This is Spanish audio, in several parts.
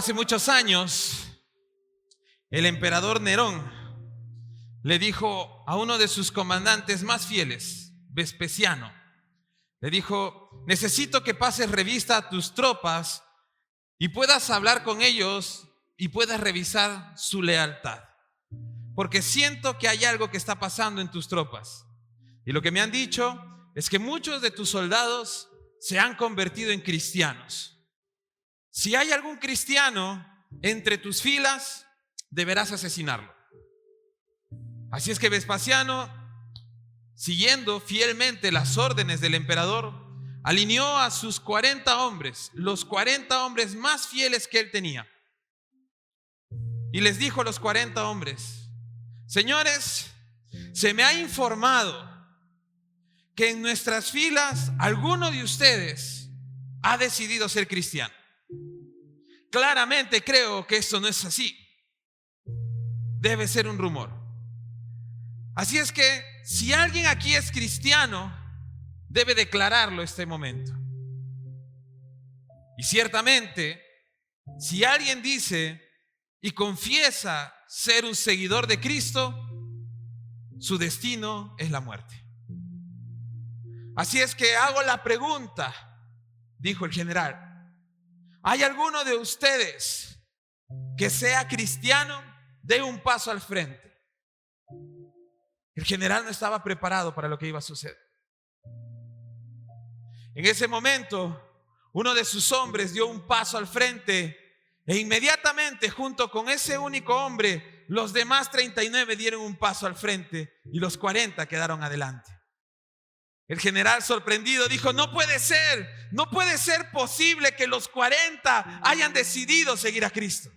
Hace muchos años, el emperador Nerón le dijo a uno de sus comandantes más fieles, Vespasiano, le dijo: necesito que pases revista a tus tropas y puedas hablar con ellos y puedas revisar su lealtad, porque siento que hay algo que está pasando en tus tropas. Y lo que me han dicho es que muchos de tus soldados se han convertido en cristianos. Si hay algún cristiano entre tus filas, deberás asesinarlo. Así es que Vespasiano, siguiendo fielmente las órdenes del emperador, alineó a sus 40 hombres, los 40 hombres más fieles que él tenía. Y les dijo a los 40 hombres: señores, se me ha informado que en nuestras filas alguno de ustedes ha decidido ser cristiano. Claramente creo que esto no es así. Debe ser un rumor. Así es que si alguien aquí es cristiano, debe declararlo este momento. Y ciertamente, si alguien dice y confiesa ser un seguidor de Cristo, su destino es la muerte. Así es que hago la pregunta, dijo el general: ¿hay alguno de ustedes que sea cristiano? Dé un paso al frente. El general no estaba preparado para lo que iba a suceder. En ese momento, uno de sus hombres dio un paso al frente e inmediatamente, junto con ese único hombre, los demás 39 dieron un paso al frente y los 40 quedaron adelante. El general, sorprendido, dijo: no puede ser posible que los 40 hayan decidido seguir a Cristo.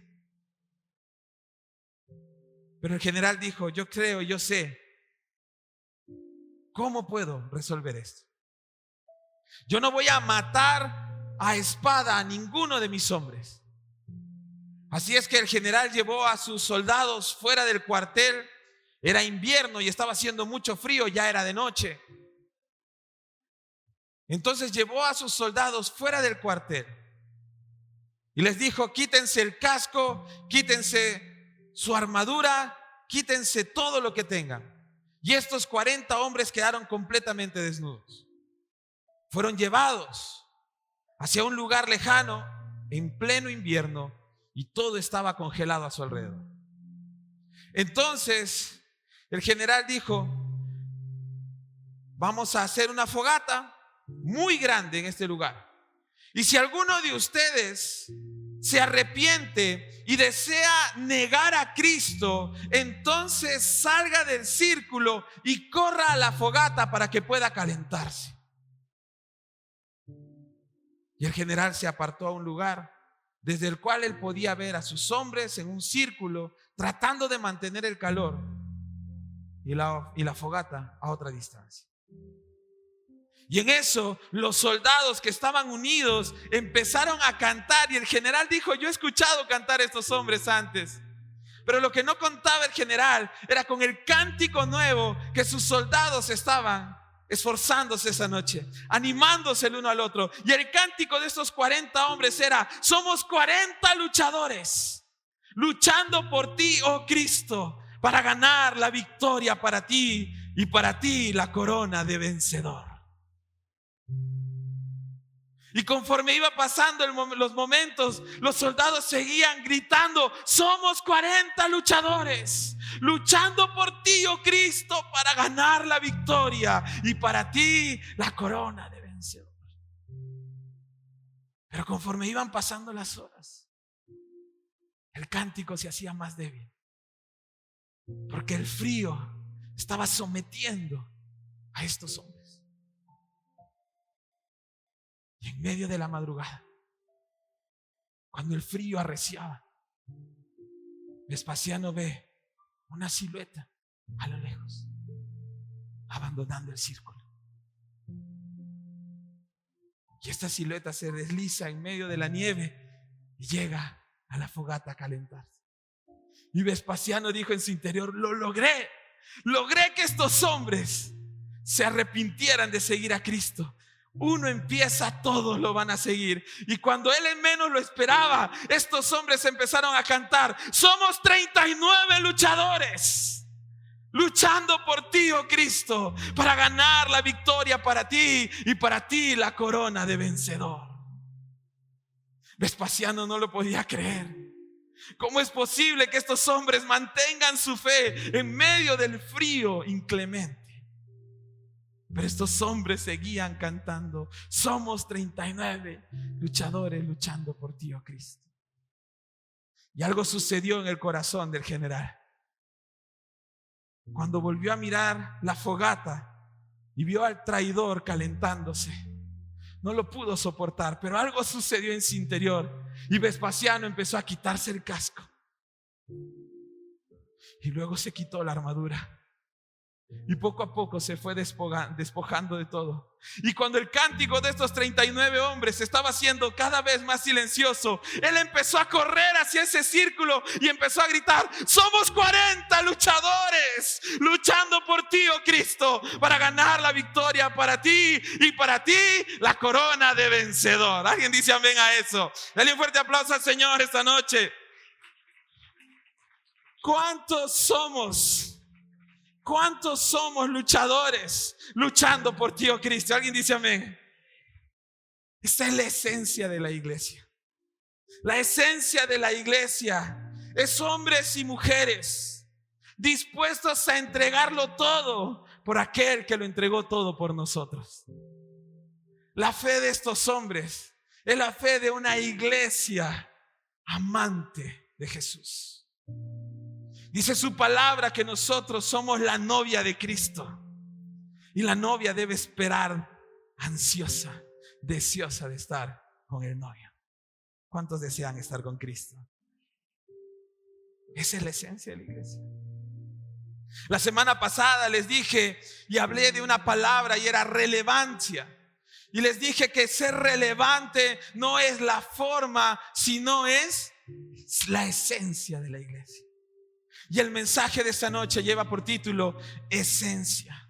Pero el general dijo: yo creo, yo sé. ¿Cómo puedo resolver esto? Yo no voy a matar a espada a ninguno de mis hombres. Así es que el general llevó a sus soldados fuera del cuartel. Era invierno y estaba haciendo mucho frío, ya era de noche. Entonces llevó a sus soldados fuera del cuartel y les dijo: quítense el casco, quítense su armadura, quítense todo lo que tengan. Y estos 40 hombres quedaron completamente desnudos. Fueron llevados hacia un lugar lejano en pleno invierno y todo estaba congelado a su alrededor. Entonces el general dijo: vamos a hacer una fogata muy grande en este lugar. Y si alguno de ustedes se arrepiente y desea negar a Cristo, entonces salga del círculo y corra a la fogata para que pueda calentarse. Y el general se apartó a un lugar desde el cual él podía ver a sus hombres en un círculo tratando de mantener el calor y la fogata a otra distancia. Y en eso los soldados que estaban unidos empezaron a cantar y el general dijo: yo he escuchado cantar a estos hombres antes. Pero lo que no contaba el general era con el cántico nuevo que sus soldados estaban esforzándose esa noche, animándose el uno al otro. Y el cántico de estos 40 hombres era: somos 40 luchadores luchando por ti, oh Cristo, para ganar la victoria para ti y para ti la corona de vencedor. Y conforme iba pasando los momentos, los soldados seguían gritando: somos 40 luchadores luchando por ti, oh Cristo, para ganar la victoria y para ti la corona de vencedor. Pero conforme iban pasando las horas, el cántico se hacía más débil, porque el frío estaba sometiendo a estos hombres. Y en medio de la madrugada, cuando el frío arreciaba, Vespasiano ve una silueta a lo lejos, abandonando el círculo. Y esta silueta se desliza en medio de la nieve y llega a la fogata a calentarse. Y Vespasiano dijo en su interior: lo logré que estos hombres se arrepintieran de seguir a Cristo. Uno empieza, todos lo van a seguir. Y cuando él en menos lo esperaba, estos hombres empezaron a cantar: somos 39 luchadores, luchando por ti, oh Cristo, para ganar la victoria para ti y para ti la corona de vencedor. Vespasiano no lo podía creer. ¿Cómo es posible que estos hombres mantengan su fe en medio del frío inclemente? Pero estos hombres seguían cantando: somos 39 luchadores luchando por ti, oh Cristo. Y algo sucedió en el corazón del general. Cuando volvió a mirar la fogata y vio al traidor calentándose, no lo pudo soportar, pero algo sucedió en su interior. Y Vespasiano empezó a quitarse el casco. Y luego se quitó la armadura. Y poco a poco se fue despojando de todo. Y cuando el cántico de estos 39 hombres estaba siendo cada vez más silencioso, él empezó a correr hacia ese círculo y empezó a gritar: somos 40 luchadores luchando por ti, oh Cristo, para ganar la victoria para ti y para ti la corona de vencedor. ¿Alguien dice amén a eso? Dale un fuerte aplauso al Señor esta noche. ¿Cuántos somos? ¿Cuántos somos luchadores luchando por ti, oh Cristo? ¿Alguien dice amén? Esta es la esencia de la iglesia. La esencia de la iglesia es hombres y mujeres dispuestos a entregarlo todo por aquel que lo entregó todo por nosotros. La fe de estos hombres es la fe de una iglesia amante de Jesús. Dice su palabra que nosotros somos la novia de Cristo. Y la novia debe esperar ansiosa, deseosa de estar con el novio. ¿Cuántos desean estar con Cristo? Esa es la esencia de la iglesia. La semana pasada les dije y hablé de una palabra y era relevancia. Y les dije que ser relevante no es la forma, sino es la esencia de la iglesia. Y el mensaje de esta noche lleva por título esencia.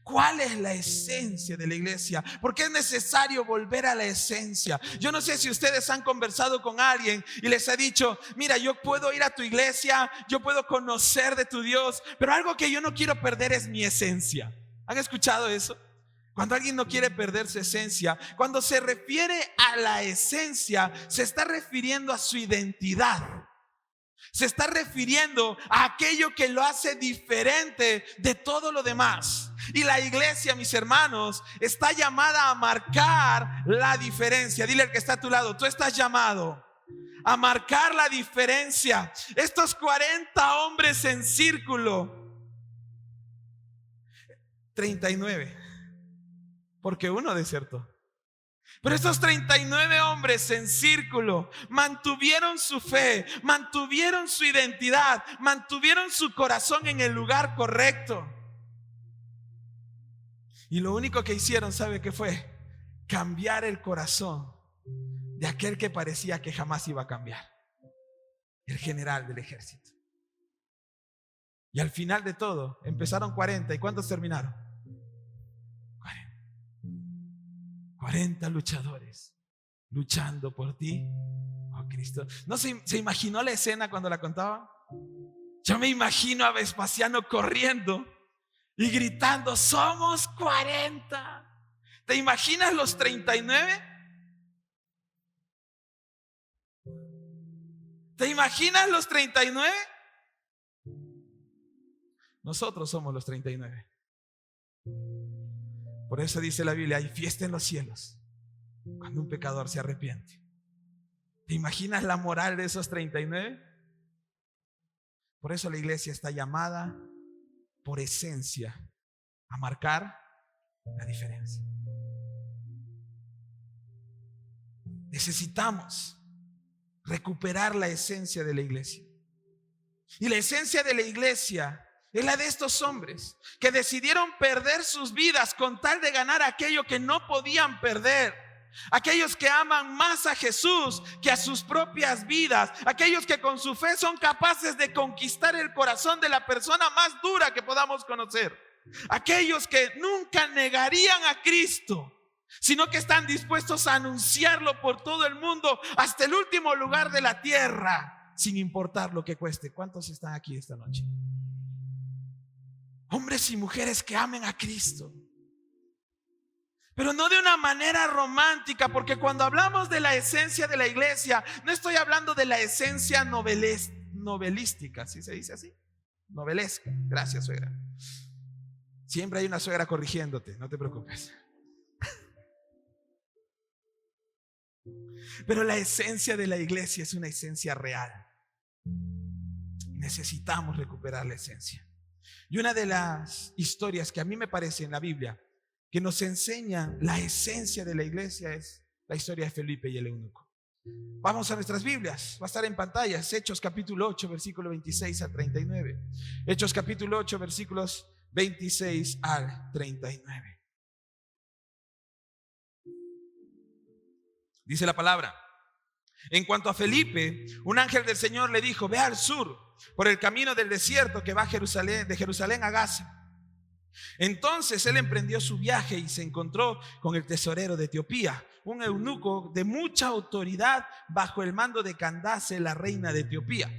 ¿Cuál es la esencia de la iglesia? Porque es necesario volver a la esencia. Yo no sé si ustedes han conversado con alguien y les ha dicho: mira, yo puedo ir a tu iglesia, yo puedo conocer de tu Dios, pero algo que yo no quiero perder es mi esencia. ¿Han escuchado eso? Cuando alguien no quiere perder su esencia, cuando se refiere a la esencia, se está refiriendo a su identidad. Se está refiriendo a aquello que lo hace diferente de todo lo demás. Y la iglesia, mis hermanos, está llamada a marcar la diferencia. Dile al que está a tu lado: tú estás llamado a marcar la diferencia. Estos 40 hombres en círculo, 39, porque uno desertó. Pero estos 39 hombres en círculo mantuvieron su fe, mantuvieron su identidad, mantuvieron su corazón en el lugar correcto. Y lo único que hicieron, ¿sabe qué fue? Cambiar el corazón de aquel que parecía que jamás iba a cambiar, el general del ejército. Y al final de todo, empezaron 40. ¿Y cuántos terminaron? 40 luchadores luchando por ti, oh Cristo. ¿No se imaginó la escena cuando la contaba? Yo me imagino a Vespasiano corriendo y gritando: somos 40. ¿Te imaginas los 39? ¿Te imaginas los 39? Nosotros somos los 39. Por eso dice la Biblia: hay fiesta en los cielos cuando un pecador se arrepiente. ¿Te imaginas la moral de esos 39? Por eso la iglesia está llamada por esencia a marcar la diferencia. Necesitamos recuperar la esencia de la iglesia. Y la esencia de la iglesia es la de estos hombres que decidieron perder sus vidas con tal de ganar aquello que no podían perder. Aquellos que aman más a Jesús que a sus propias vidas. Aquellos que con su fe son capaces de conquistar el corazón de la persona más dura que podamos conocer. Aquellos que nunca negarían a Cristo sino que están dispuestos a anunciarlo por todo el mundo, hasta el último lugar de la tierra, sin importar lo que cueste. ¿Cuántos están aquí esta noche? Hombres y mujeres que amen a Cristo, pero no de una manera romántica, porque cuando hablamos de la esencia de la iglesia, no estoy hablando de la esencia novelística, ¿sí se dice así? Novelesca. Gracias, suegra. Siempre hay una suegra corrigiéndote, no te preocupes. Pero la esencia de la iglesia es una esencia real. Necesitamos recuperar la esencia. Y una de las historias que a mí me parece en la Biblia que nos enseña la esencia de la iglesia es la historia de Felipe y el eunuco. Vamos a nuestras Biblias, va a estar en pantallas. Hechos capítulo 8, versículo 26 al 39. Hechos capítulo 8, versículos 26 al 39. Dice la palabra: en cuanto a Felipe, un ángel del Señor le dijo: ve al sur, por el camino del desierto que va de Jerusalén a Gaza. Entonces él emprendió su viaje y se encontró con el tesorero de Etiopía, un eunuco de mucha autoridad bajo el mando de Candace, la reina de Etiopía.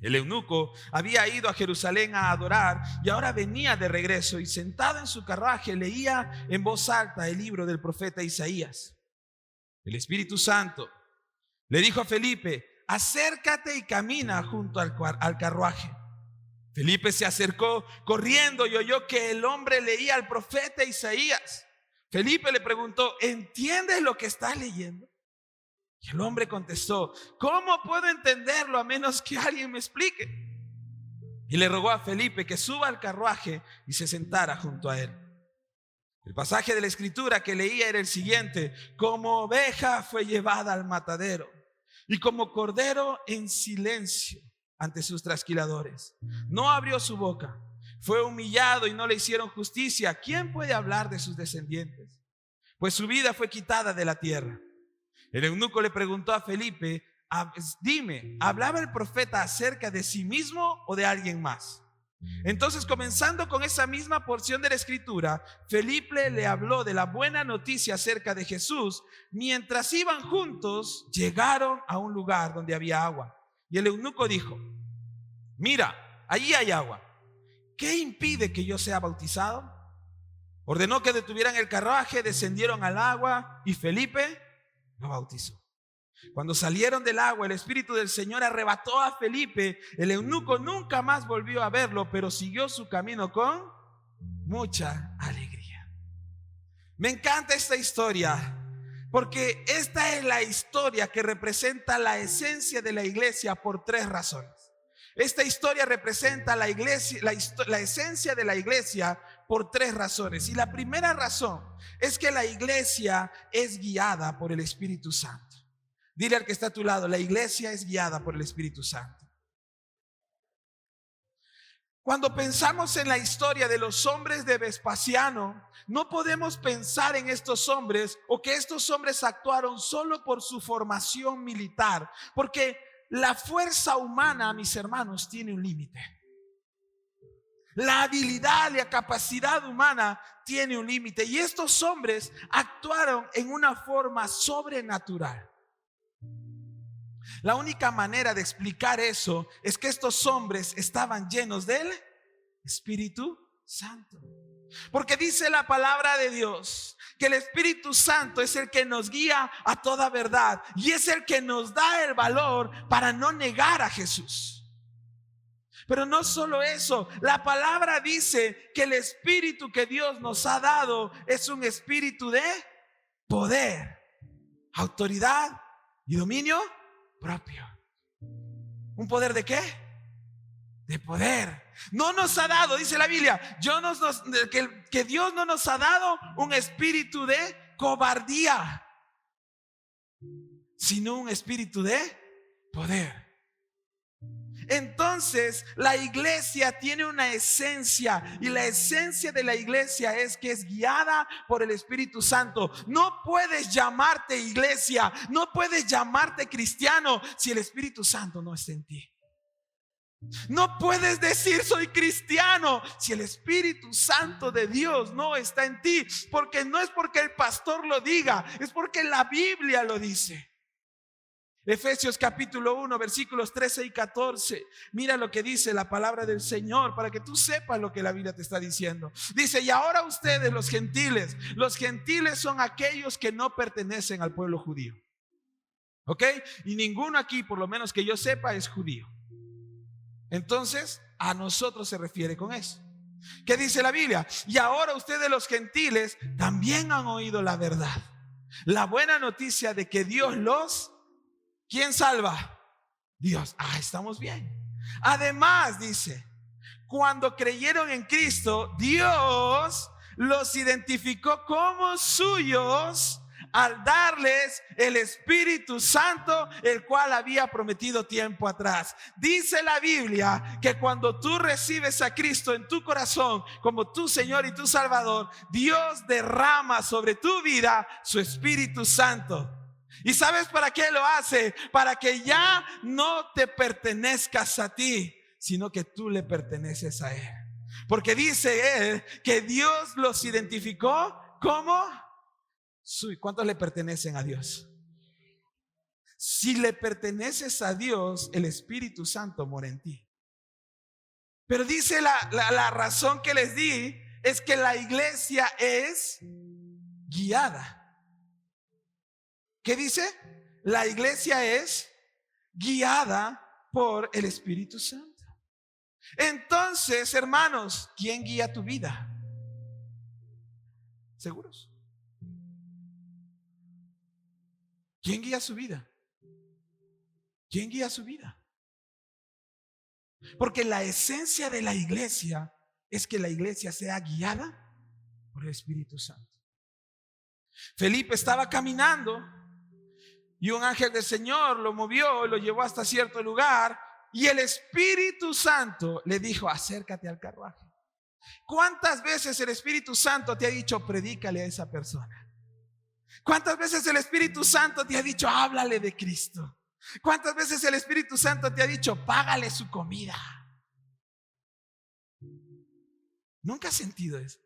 El eunuco había ido a Jerusalén a adorar y ahora venía de regreso, y sentado en su carruaje leía en voz alta el libro del profeta Isaías. El Espíritu Santo le dijo a Felipe: acércate y camina junto al carruaje. Felipe se acercó corriendo y oyó que el hombre leía al profeta Isaías. Felipe le preguntó: ¿entiendes lo que estás leyendo? Y el hombre contestó: ¿cómo puedo entenderlo a menos que alguien me explique? Y le rogó a Felipe que suba al carruaje y se sentara junto a él. El pasaje de la escritura que leía era el siguiente: como oveja fue llevada al matadero, y como cordero en silencio ante sus trasquiladores. No abrió su boca, fue humillado y no le hicieron justicia. ¿Quién puede hablar de sus descendientes? Pues su vida fue quitada de la tierra. El eunuco le preguntó a Felipe: dime, ¿hablaba el profeta acerca de sí mismo o de alguien más? Entonces, comenzando con esa misma porción de la escritura, Felipe le habló de la buena noticia acerca de Jesús. Mientras iban juntos, llegaron a un lugar donde había agua. Y el eunuco dijo: mira, allí hay agua. ¿Qué impide que yo sea bautizado? Ordenó que detuvieran el carruaje, descendieron al agua y Felipe lo bautizó. Cuando salieron del agua, el Espíritu del Señor arrebató a Felipe. El eunuco nunca más volvió a verlo, pero siguió su camino con mucha alegría. Me encanta esta historia, porque esta es la historia que representa la esencia de la iglesia por tres razones. Esta historia representa la iglesia, la esencia de la iglesia por tres razones. Y la primera razón es que la iglesia es guiada por el Espíritu Santo. Dile al que está a tu lado: la iglesia es guiada por el Espíritu Santo. Cuando pensamos en la historia de los hombres de Vespasiano, no podemos pensar en estos hombres o que estos hombres actuaron solo por su formación militar, porque la fuerza humana, mis hermanos, tiene un límite. La habilidad y la capacidad humana tiene un límite, y estos hombres actuaron en una forma sobrenatural. La única manera de explicar eso es que estos hombres estaban llenos del Espíritu Santo. Porque dice la palabra de Dios que el Espíritu Santo es el que nos guía a toda verdad y es el que nos da el valor para no negar a Jesús. Pero no solo eso, la palabra dice que el Espíritu que Dios nos ha dado es un espíritu de poder, autoridad y dominio propio. ¿Un poder de qué? De poder. No nos ha dado, dice la Biblia, que Dios no nos ha dado un espíritu de cobardía, sino un espíritu de poder. Entonces la iglesia tiene una esencia, y la esencia de la iglesia es que es guiada por el Espíritu Santo. No puedes llamarte iglesia, no puedes llamarte cristiano si el Espíritu Santo no está en ti. No puedes decir soy cristiano si el Espíritu Santo de Dios no está en ti, porque no es porque el pastor lo diga, es porque la Biblia lo dice. Efesios capítulo 1 versículos 13 y 14. Mira lo que dice la palabra del Señor para que tú sepas lo que la Biblia te está diciendo. Dice: y ahora ustedes los gentiles son aquellos que no pertenecen al pueblo judío. ¿Ok? Y ninguno aquí, por lo menos que yo sepa, es judío. Entonces, a nosotros se refiere con eso. ¿Qué dice la Biblia? Y ahora ustedes los gentiles también han oído la verdad, la buena noticia de que Dios los... ¿Quién salva? Dios. Estamos bien. Además dice, cuando creyeron en Cristo, Dios los identificó como suyos al darles el Espíritu Santo, el cual había prometido tiempo atrás. Dice la Biblia que cuando tú recibes a Cristo en tu corazón como tu Señor y tu Salvador, Dios derrama sobre tu vida su Espíritu Santo. ¿Y sabes para qué lo hace? Para que ya no te pertenezcas a ti, sino que tú le perteneces a Él. Porque dice Él que Dios los identificó como suyo. ¿Cuántos le pertenecen a Dios? Si le perteneces a Dios, el Espíritu Santo mora en ti. Pero dice la razón que les di es que la iglesia es guiada. ¿Qué dice? La iglesia es guiada por el Espíritu Santo. Entonces, hermanos, ¿quién guía tu vida? ¿Seguros? ¿Quién guía su vida? ¿Quién guía su vida? Porque la esencia de la iglesia es que la iglesia sea guiada por el Espíritu Santo. Felipe estaba caminando y un ángel del Señor lo movió y lo llevó hasta cierto lugar, y el Espíritu Santo le dijo: acércate al carruaje. ¿Cuántas veces el Espíritu Santo te ha dicho: predícale a esa persona? ¿Cuántas veces el Espíritu Santo te ha dicho: háblale de Cristo? ¿Cuántas veces el Espíritu Santo te ha dicho: págale su comida? ¿Nunca has sentido eso?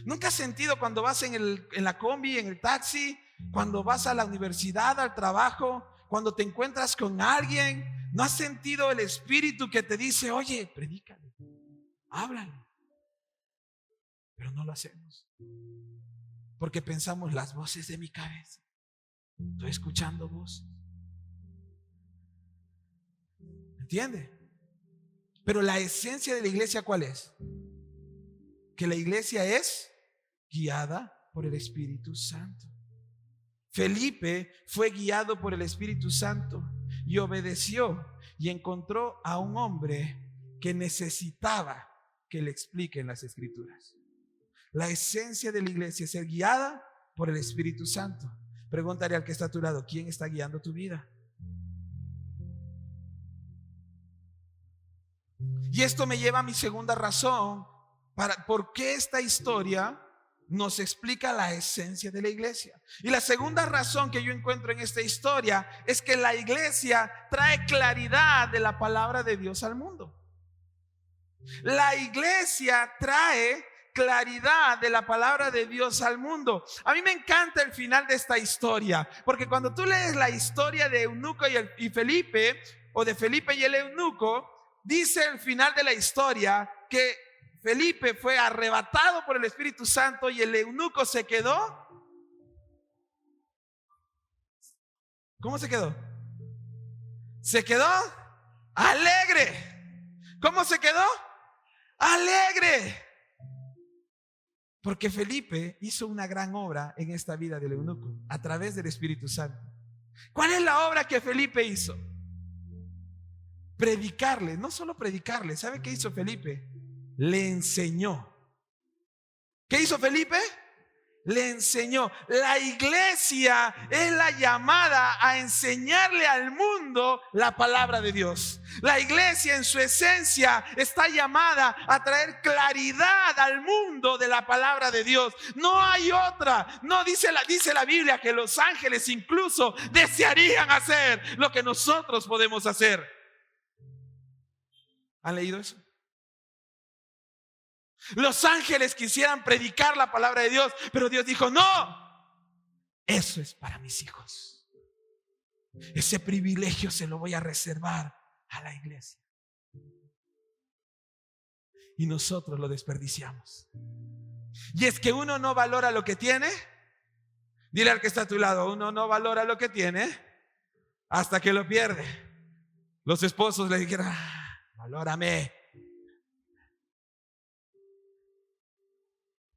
¿Nunca has sentido cuando vas en la combi, en el taxi, cuando vas a la universidad, al trabajo, cuando te encuentras con alguien? ¿No has sentido el Espíritu que te dice: oye, predícale, háblale? Pero no lo hacemos porque pensamos: las voces de mi cabeza, estoy escuchando voces. ¿Entiende? Pero la esencia de la iglesia, ¿cuál es? Que la iglesia es guiada por el Espíritu Santo. Felipe fue guiado por el Espíritu Santo y obedeció, y encontró a un hombre que necesitaba que le expliquen las Escrituras. La esencia de la iglesia es ser guiada por el Espíritu Santo. Pregúntale al que está a tu lado: ¿quién está guiando tu vida? Y esto me lleva a mi segunda razón por qué esta historia nos explica la esencia de la iglesia. Y la segunda razón que yo encuentro en esta historia es que la iglesia trae claridad de la palabra de Dios al mundo. La iglesia trae claridad de la palabra de Dios al mundo. A mí me encanta el final de esta historia, porque cuando tú lees la historia de Eunuco y Felipe, o de Felipe y el eunuco, dice el final de la historia que Felipe fue arrebatado por el Espíritu Santo y el eunuco se quedó. ¿Cómo se quedó? Se quedó alegre. ¿Cómo se quedó? Alegre. Porque Felipe hizo una gran obra en esta vida del eunuco a través del Espíritu Santo. ¿Cuál es la obra que Felipe hizo? Predicarle. No solo predicarle. ¿Sabe qué hizo Felipe? Le enseñó. ¿Qué hizo Felipe? Le enseñó. La iglesia es la llamada a enseñarle al mundo la palabra de Dios. La iglesia en su esencia está llamada a traer claridad al mundo de la palabra de Dios. No hay otra. No dice la Biblia que los ángeles incluso desearían hacer lo que nosotros podemos hacer. ¿Han leído eso? Los ángeles quisieran predicar la palabra de Dios, pero Dios dijo, no, eso es para mis hijos. Ese privilegio se lo voy a reservar a la iglesia. Y nosotros lo desperdiciamos. Y es que uno no valora lo que tiene. Dile al que está a tu lado, uno no valora lo que tiene hasta que lo pierde. Los esposos le dijeron, valórame.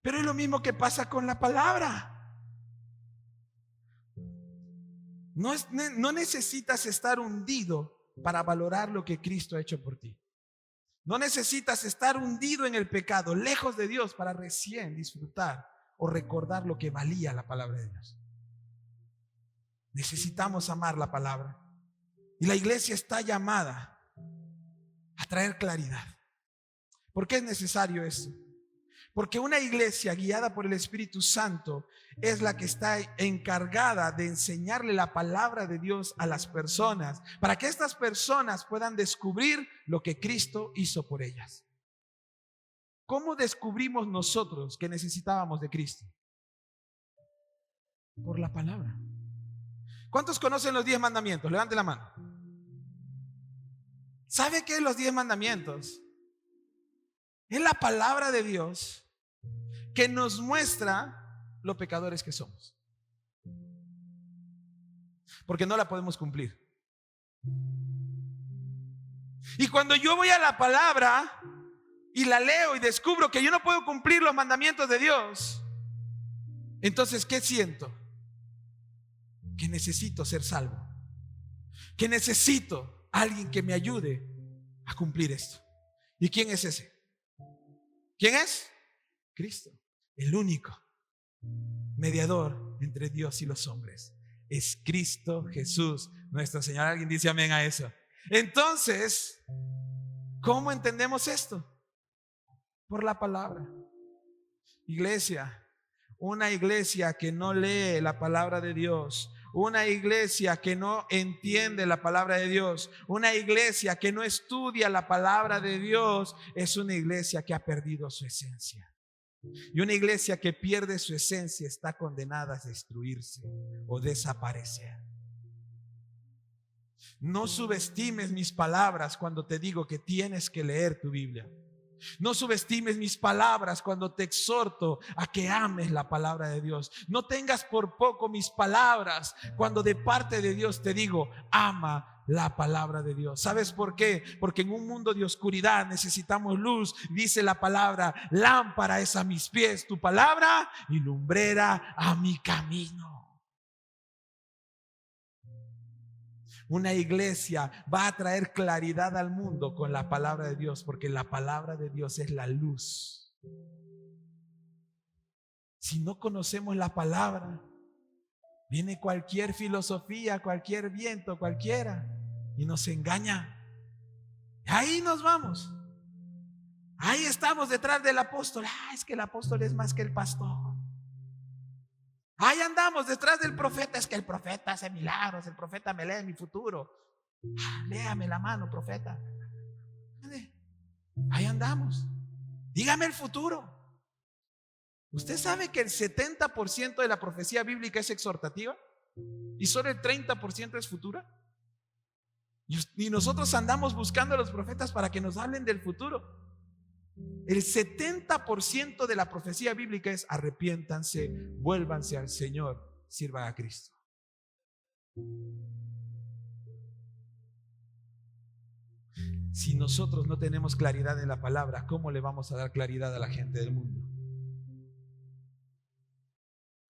Pero es lo mismo que pasa con la palabra. No necesitas estar hundido para valorar lo que Cristo ha hecho por ti. No necesitas estar hundido en el pecado, lejos de Dios, para recién disfrutar o recordar lo que valía la palabra de Dios. Necesitamos amar la palabra. Y la iglesia está llamada a traer claridad. ¿Por qué es necesario esto? Porque una iglesia guiada por el Espíritu Santo es la que está encargada de enseñarle la palabra de Dios a las personas, para que estas personas puedan descubrir lo que Cristo hizo por ellas. ¿Cómo descubrimos nosotros que necesitábamos de Cristo? Por la palabra. ¿Cuántos conocen los 10 mandamientos? Levante la mano. ¿Sabe qué es los 10 mandamientos? Es la palabra de Dios que nos muestra lo pecadores que somos, porque no la podemos cumplir. Y cuando yo voy a la palabra y la leo y descubro que yo no puedo cumplir los mandamientos de Dios, entonces ¿qué siento? Que necesito ser salvo, que necesito a alguien que me ayude a cumplir esto. ¿Y quién es ese? ¿Quién es? Cristo, el único mediador entre Dios y los hombres. Es Cristo Jesús, nuestro Señor. ¿Alguien dice amén a eso? Entonces, ¿cómo entendemos esto? Por la palabra. Iglesia, una iglesia que no lee la palabra de Dios, una iglesia que no entiende la palabra de Dios, una iglesia que no estudia la palabra de Dios, es una iglesia que ha perdido su esencia. Y una iglesia que pierde su esencia está condenada a destruirse o desaparecer. No subestimes mis palabras cuando te digo que tienes que leer tu Biblia. No subestimes mis palabras cuando te exhorto a que ames la palabra de Dios. No tengas por poco mis palabras cuando de parte de Dios te digo, ama la palabra de Dios. ¿Sabes por qué? Porque en un mundo de oscuridad necesitamos luz. Dice la palabra, lámpara es a mis pies tu palabra y lumbrera a mi camino. Una iglesia va a traer claridad al mundo con la palabra de Dios, porque la palabra de Dios es la luz. Si no conocemos la palabra, viene cualquier filosofía, cualquier viento, cualquiera, y nos engaña. Ahí nos vamos. Ahí estamos detrás del apóstol. Es que el apóstol es más que el pastor. Ahí andamos detrás del profeta. Es que el profeta hace milagros, el profeta me lee mi futuro. Léame la mano, profeta. Ahí andamos. Dígame el futuro. ¿Usted sabe que el 70% de la profecía bíblica es exhortativa? ¿Y solo el 30% es futura? Y nosotros andamos buscando a los profetas para que nos hablen del futuro. El 70% de la profecía bíblica es arrepiéntanse, vuélvanse al Señor, sirvan a Cristo. Si nosotros no tenemos claridad en la palabra, ¿cómo le vamos a dar claridad a la gente del mundo?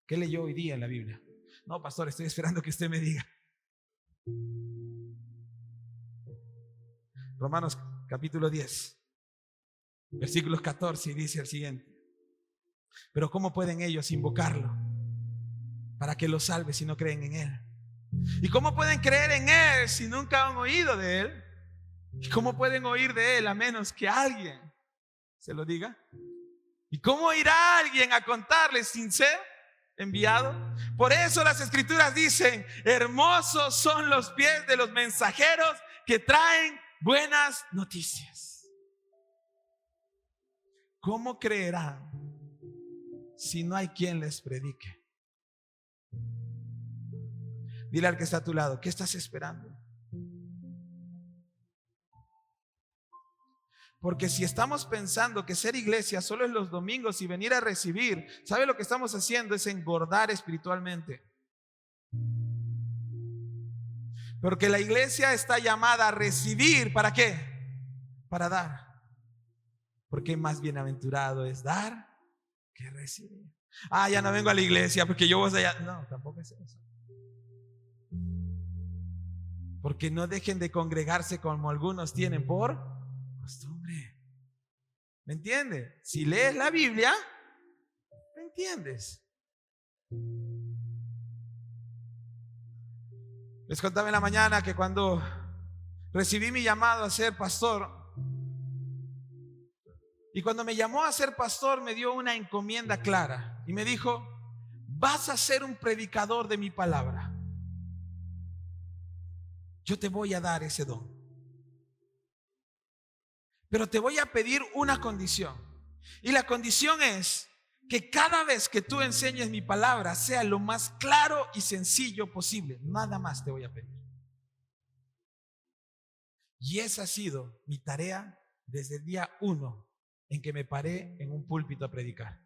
¿Qué leyó hoy día en la Biblia? No, pastor, estoy esperando que usted me diga. Romanos capítulo 10, versículos 14, y dice el siguiente: pero ¿cómo pueden ellos invocarlo para que los salve si no creen en Él? ¿Y cómo pueden creer en Él si nunca han oído de Él? ¿Y cómo pueden oír de Él a menos que alguien se lo diga? ¿Y cómo irá alguien a contarles sin ser enviado? Por eso las escrituras dicen: hermosos son los pies de los mensajeros que traen buenas noticias. ¿cómo creerán si no hay quien les predique? Dile al que está a tu lado, ¿qué estás esperando? Porque si estamos pensando que ser iglesia solo es los domingos y venir a recibir, ¿sabe lo que estamos haciendo? Es engordar espiritualmente. Porque la iglesia está llamada a recibir, ¿para qué? Para dar. Porque más bienaventurado es dar que recibir. Ah, ya no vengo a la iglesia porque yo voy allá. No, tampoco es eso. Porque no dejen de congregarse como algunos tienen por costumbre. ¿Me entiendes? Si lees la Biblia, ¿me entiendes? Les contaba en la mañana que cuando recibí mi llamado a ser pastor, y cuando me llamó a ser pastor me dio una encomienda clara y me dijo: vas a ser un predicador de mi palabra. Yo te voy a dar ese don, pero te voy a pedir una condición, y la condición es que cada vez que tú enseñes mi palabra sea lo más claro y sencillo posible. Nada más te voy a pedir. Y esa ha sido mi tarea desde el día 1 en que me paré en un púlpito a predicar.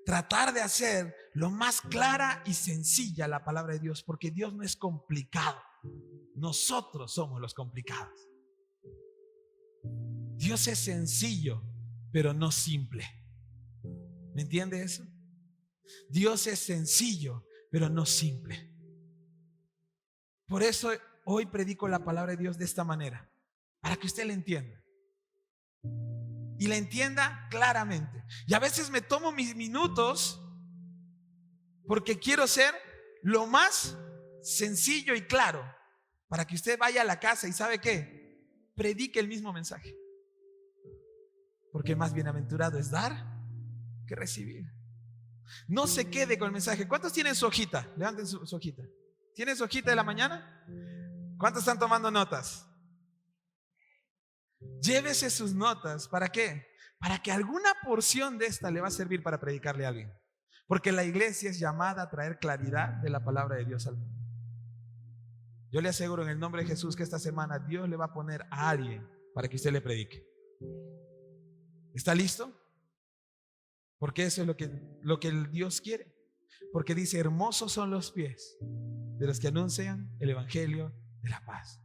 Tratar de hacer lo más clara y sencilla la palabra de Dios, porque Dios no es complicado. Nosotros somos los complicados. Dios es sencillo, pero no simple. ¿Me entiende eso? Dios es sencillo, pero no simple. Por eso hoy predico la palabra de Dios de esta manera, para que usted la entienda. Y la entienda claramente. Y a veces me tomo mis minutos porque quiero ser lo más sencillo y claro, para que usted vaya a la casa y ¿sabe qué? Predique el mismo mensaje. Porque más bienaventurado es dar que recibir. No se quede con el mensaje. ¿Cuántos tienen su hojita? Levanten su hojita. ¿Tienen su hojita de la mañana? ¿Cuántos están tomando notas? Llévese sus notas. ¿Para qué? Para que alguna porción de esta le va a servir para predicarle a alguien. Porque la iglesia es llamada a traer claridad de la palabra de Dios al mundo. Yo le aseguro en el nombre de Jesús que esta semana Dios le va a poner a alguien para que usted le predique. ¿Está listo? Porque eso es lo que el Dios quiere. Porque dice: hermosos son los pies de los que anuncian el evangelio de la paz.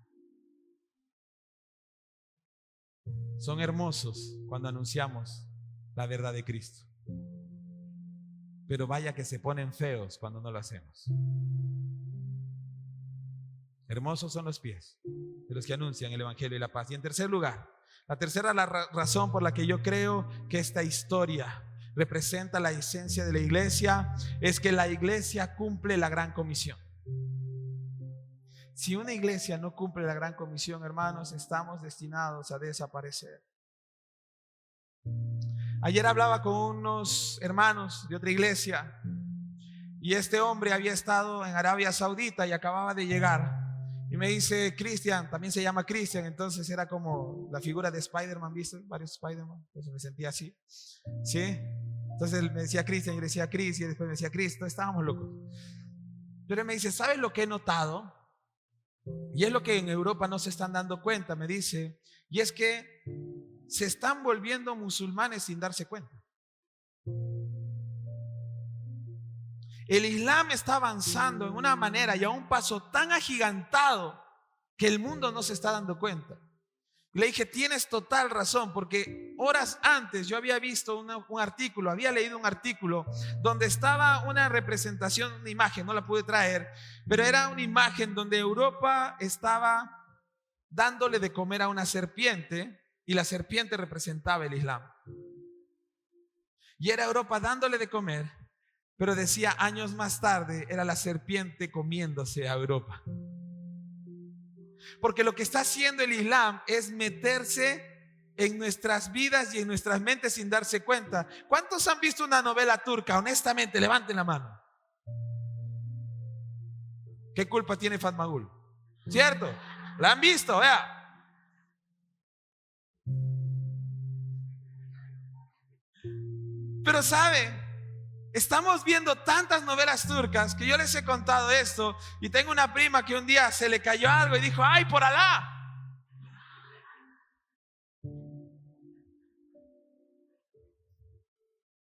Son hermosos cuando anunciamos la verdad de Cristo, pero vaya que se ponen feos cuando no lo hacemos. Hermosos son los pies de los que anuncian el evangelio de la paz. Y en tercer lugar, la tercera razón por la que yo creo que esta historia representa la esencia de la iglesia es que la iglesia cumple la gran comisión. Si una iglesia no cumple la gran comisión, hermanos, estamos destinados a desaparecer. Ayer hablaba con unos hermanos de otra iglesia y este hombre había estado en Arabia Saudita y acababa de llegar. Y me dice: Cristian, también se llama Cristian, entonces era como la figura de Spider-Man, ¿viste? Varios Spider-Man, entonces me sentía así, ¿sí? Entonces él me decía Cristian, yo le decía Cris, y después me decía Cristo, estábamos locos. Pero él me dice: ¿sabes lo que he notado? Y es lo que en Europa no se están dando cuenta, me dice, y es que se están volviendo musulmanes sin darse cuenta. El Islam está avanzando en una manera y a un paso tan agigantado que el mundo no se está dando cuenta. Le dije: tienes total razón, porque horas antes yo había visto un artículo, había leído un artículo donde estaba una representación, una imagen, no la pude traer, pero era una imagen donde Europa estaba dándole de comer a una serpiente y la serpiente representaba el Islam. Y era Europa dándole de comer, pero decía años más tarde era la serpiente comiéndose a Europa. Porque lo que está haciendo el Islam es meterse en nuestras vidas y en nuestras mentes sin darse cuenta. ¿Cuántos han visto una novela turca? Honestamente, levanten la mano. ¿Qué culpa tiene Fatmagul? ¿Cierto? ¿La han visto? Vea. Pero ¿sabe? Estamos viendo tantas novelas turcas que yo les he contado esto, y tengo una prima que un día se le cayó algo y dijo: ¡ay, por Alá!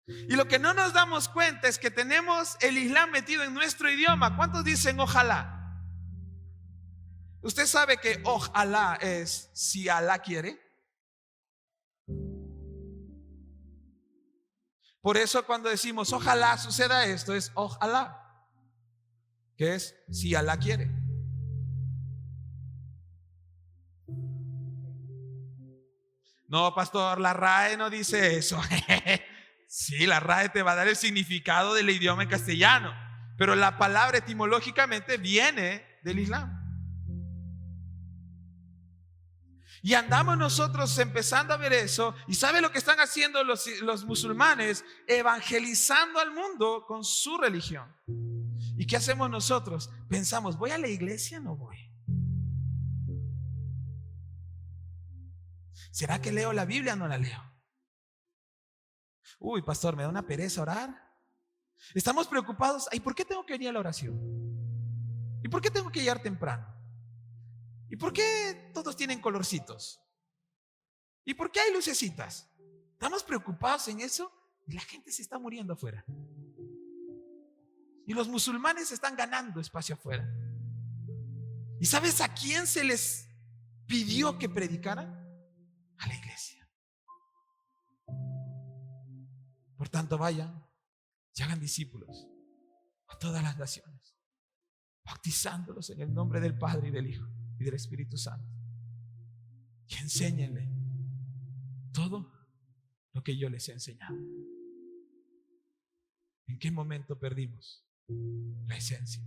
Y lo que no nos damos cuenta es que tenemos el Islam metido en nuestro idioma. ¿Cuántos dicen ojalá? ¿Usted sabe que ojalá es si Alá quiere? Por eso cuando decimos ojalá suceda esto, es ojalá, que es si Alá quiere. No, pastor, la RAE no dice eso. Sí, la RAE te va a dar el significado del idioma en castellano, pero la palabra etimológicamente viene del Islam. Y andamos nosotros empezando a ver eso. ¿Y sabe lo que están haciendo los musulmanes? Evangelizando al mundo con su religión. ¿Y qué hacemos nosotros? Pensamos, ¿voy a la iglesia o no voy? ¿Será que leo la Biblia o no la leo? Uy, pastor, me da una pereza orar. Estamos preocupados. ¿Y por qué tengo que venir a la oración? ¿Y por qué tengo que llegar temprano? ¿Y por qué todos tienen colorcitos? ¿Y por qué hay lucecitas? Estamos preocupados en eso y la gente se está muriendo afuera. Y los musulmanes están ganando espacio afuera. ¿Y sabes a quién se les pidió que predicaran? A la iglesia. Por tanto, vayan y hagan discípulos a todas las naciones, bautizándolos en el nombre del Padre y del Hijo y del Espíritu Santo, y enséñenle todo lo que yo les he enseñado. ¿En qué momento perdimos la esencia?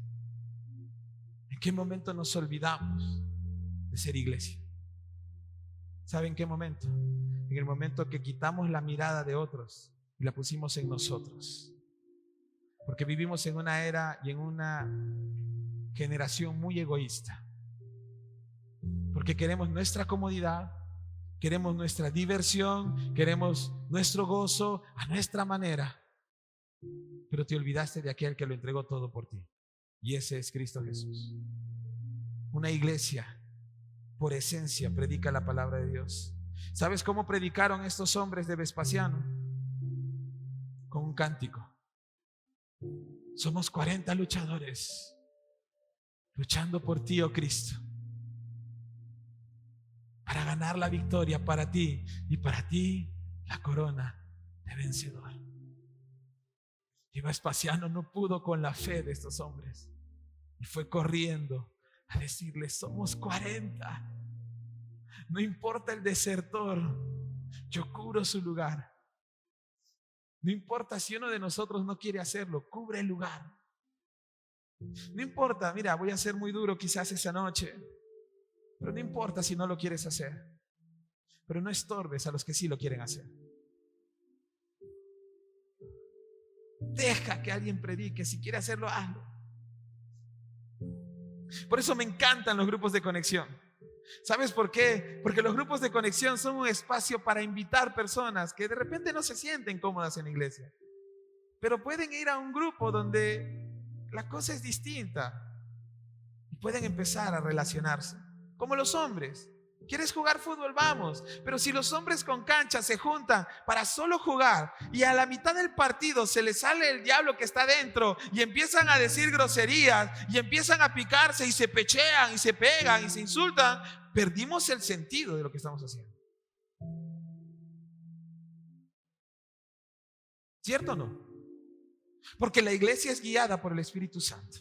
¿En qué momento nos olvidamos de ser iglesia? ¿Saben en qué momento? En el momento que quitamos la mirada de otros y la pusimos en nosotros. Porque vivimos en una era y en una generación muy egoísta. Porque queremos nuestra comodidad, queremos nuestra diversión, queremos nuestro gozo a nuestra manera. Pero te olvidaste de aquel que lo entregó todo por ti. Y ese es Cristo Jesús. Una iglesia, por esencia, predica la palabra de Dios. ¿Sabes cómo predicaron estos hombres de Vespasiano? Con un cántico. Somos 40 luchadores luchando por ti, oh Cristo, para ganar la victoria para ti, y para ti la corona de vencedor. Y Vespasiano no pudo con la fe de estos hombres y fue corriendo a decirles: somos 40, no importa el desertor, yo cubro su lugar. No importa si uno de nosotros no quiere hacerlo, cubre el lugar. No importa, mira, voy a ser muy duro quizás esa noche, pero no importa si no lo quieres hacer. Pero no estorbes a los que sí lo quieren hacer. Deja que alguien predique, si quiere hacerlo, hazlo. Por eso me encantan los grupos de conexión. ¿Sabes por qué? Porque los grupos de conexión son un espacio para invitar personas que de repente no se sienten cómodas en la iglesia, pero pueden ir a un grupo donde la cosa es distinta y pueden empezar a relacionarse. Como los hombres. ¿Quieres jugar fútbol? Vamos. Pero si los hombres con cancha se juntan para solo jugar y a la mitad del partido se les sale el diablo que está dentro y empiezan a decir groserías y empiezan a picarse y se pechean y se pegan y se insultan, perdimos el sentido de lo que estamos haciendo. ¿Cierto o no? Porque la iglesia es guiada por el Espíritu Santo.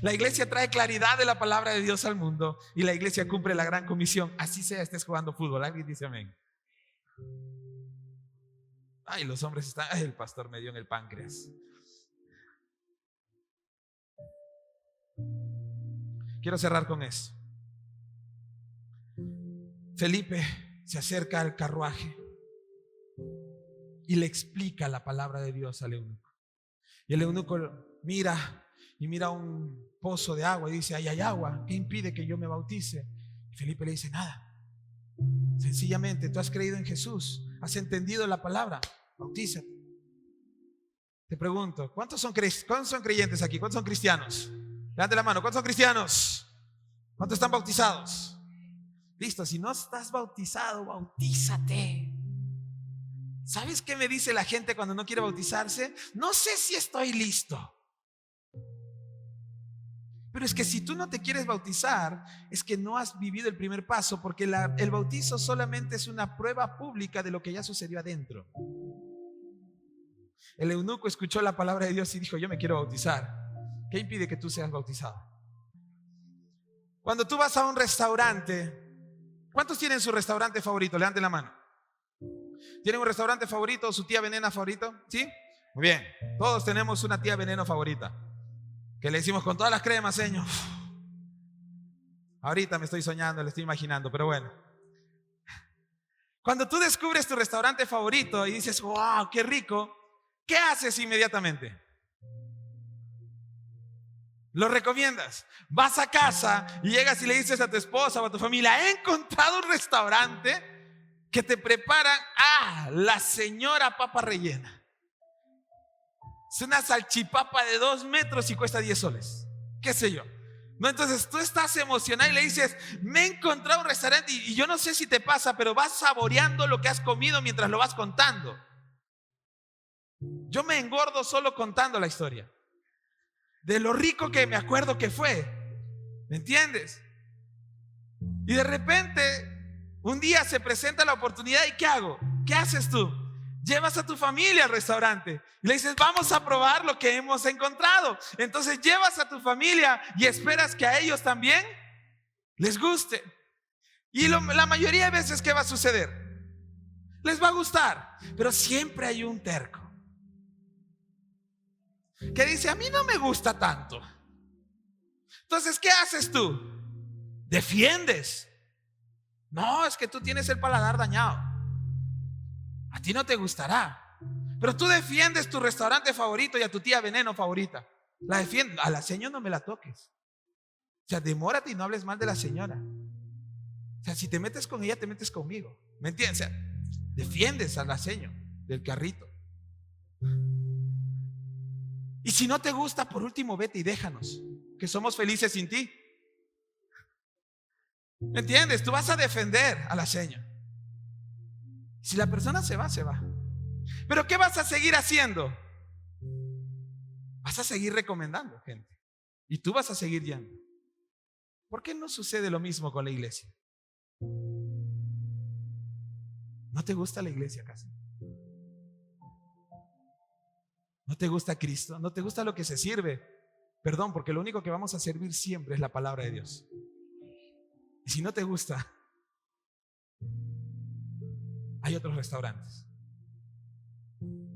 La iglesia trae claridad de la palabra de Dios al mundo y la iglesia cumple la gran comisión. Así sea, estés jugando fútbol. Alguien dice amén. Ay, los hombres están... Ay, el pastor me dio en el páncreas. Quiero cerrar con eso. Felipe se acerca al carruaje y le explica la palabra de Dios al eunuco. Y el eunuco mira un pozo de agua y dice: ahí hay agua, ¿qué impide que yo me bautice? Y Felipe le dice: nada, sencillamente tú has creído en Jesús, has entendido la palabra, bautízate. Te pregunto, ¿cuántos son creyentes aquí? ¿Cuántos son cristianos? Levante la mano, ¿cuántos son cristianos? ¿Cuántos están bautizados? Listo, si no estás bautizado, bautízate. ¿Sabes qué me dice la gente cuando no quiere bautizarse? No sé si estoy listo. Pero es que si tú no te quieres bautizar, es que no has vivido el primer paso, porque el bautizo solamente es una prueba pública de lo que ya sucedió adentro. El eunuco escuchó la palabra de Dios y dijo: yo me quiero bautizar. ¿Qué impide que tú seas bautizado? Cuando tú vas a un restaurante, ¿cuántos tienen su restaurante favorito? Levanten la mano. ¿Tienen un restaurante favorito o su tía veneno favorito? ¿Sí? Muy bien. Todos tenemos una tía veneno favorita, que le decimos con todas las cremas, señor. Ahorita me estoy soñando, le estoy imaginando, pero bueno. Cuando tú descubres tu restaurante favorito y dices: wow, qué rico, ¿qué haces inmediatamente? Lo recomiendas. Vas a casa y llegas y le dices a tu esposa o a tu familia: he encontrado un restaurante que te preparan la señora papa rellena. Es una salchipapa de 2 metros y cuesta 10 soles. ¿Qué sé yo? No, entonces tú estás emocionado y le dices: me he encontrado un restaurante, y yo no sé si te pasa, pero vas saboreando lo que has comido mientras lo vas contando. Yo me engordo solo contando la historia de lo rico que me acuerdo que fue. ¿Me entiendes? Y de repente un día se presenta la oportunidad, ¿y qué hago? ¿Qué haces tú? Llevas a tu familia al restaurante y le dices: vamos a probar lo que hemos encontrado. Entonces llevas a tu familia y esperas que a ellos también les guste. Y la mayoría de veces, ¿qué va a suceder? Les va a gustar, pero siempre hay un terco que dice: a mí no me gusta tanto. Entonces, ¿qué haces tú? Defiendes. No, es que tú tienes el paladar dañado, a ti no te gustará. Pero tú defiendes tu restaurante favorito y a tu tía veneno favorita. La defiendes. A la señora no me la toques. O sea, demórate y no hables mal de la señora. O sea, si te metes con ella, te metes conmigo. ¿Me entiendes? O sea, defiendes a la señora del carrito. Y si no te gusta, por último vete y déjanos, que somos felices sin ti. ¿Me entiendes? Tú vas a defender a la señora. Si la persona se va, se va. Pero ¿qué vas a seguir haciendo? Vas a seguir recomendando gente. Y tú vas a seguir yendo. ¿Por qué no sucede lo mismo con la iglesia? ¿No te gusta la iglesia casi? ¿No te gusta Cristo? ¿No te gusta lo que se sirve? Perdón, porque lo único que vamos a servir siempre es la palabra de Dios. Y si no te gusta, hay otros restaurantes.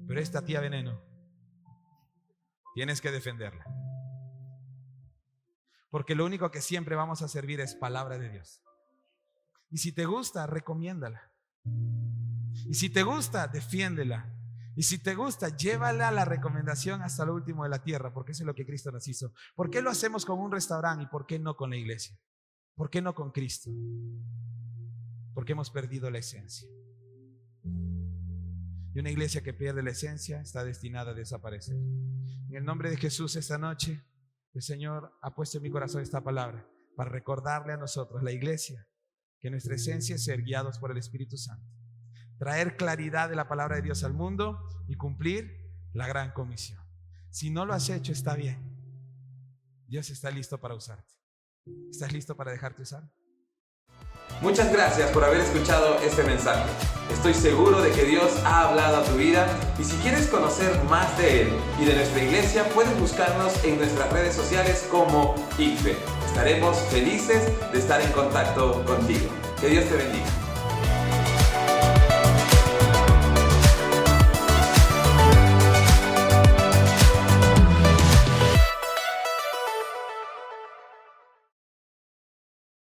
Pero esta tía veneno, tienes que defenderla. Porque lo único que siempre vamos a servir es palabra de Dios. Y si te gusta, recomiéndala. Y si te gusta, defiéndela. Y si te gusta, llévala a la recomendación hasta lo último de la tierra, porque eso es lo que Cristo nos hizo. ¿Por qué lo hacemos con un restaurante y por qué no con la iglesia? ¿Por qué no con Cristo? Porque hemos perdido la esencia. Y una iglesia que pierde la esencia está destinada a desaparecer. En el nombre de Jesús, esta noche el Señor ha puesto en mi corazón esta palabra para recordarle a nosotros, la iglesia, que nuestra esencia es ser guiados por el Espíritu Santo, traer claridad de la palabra de Dios al mundo y cumplir la gran comisión. Si no lo has hecho, está bien. Dios está listo para usarte. ¿Estás listo para dejarte usar? Muchas gracias por haber escuchado este mensaje. Estoy seguro de que Dios ha hablado a tu vida, y si quieres conocer más de Él y de nuestra iglesia, puedes buscarnos en nuestras redes sociales como ICFE. Estaremos felices de estar en contacto contigo. Que Dios te bendiga.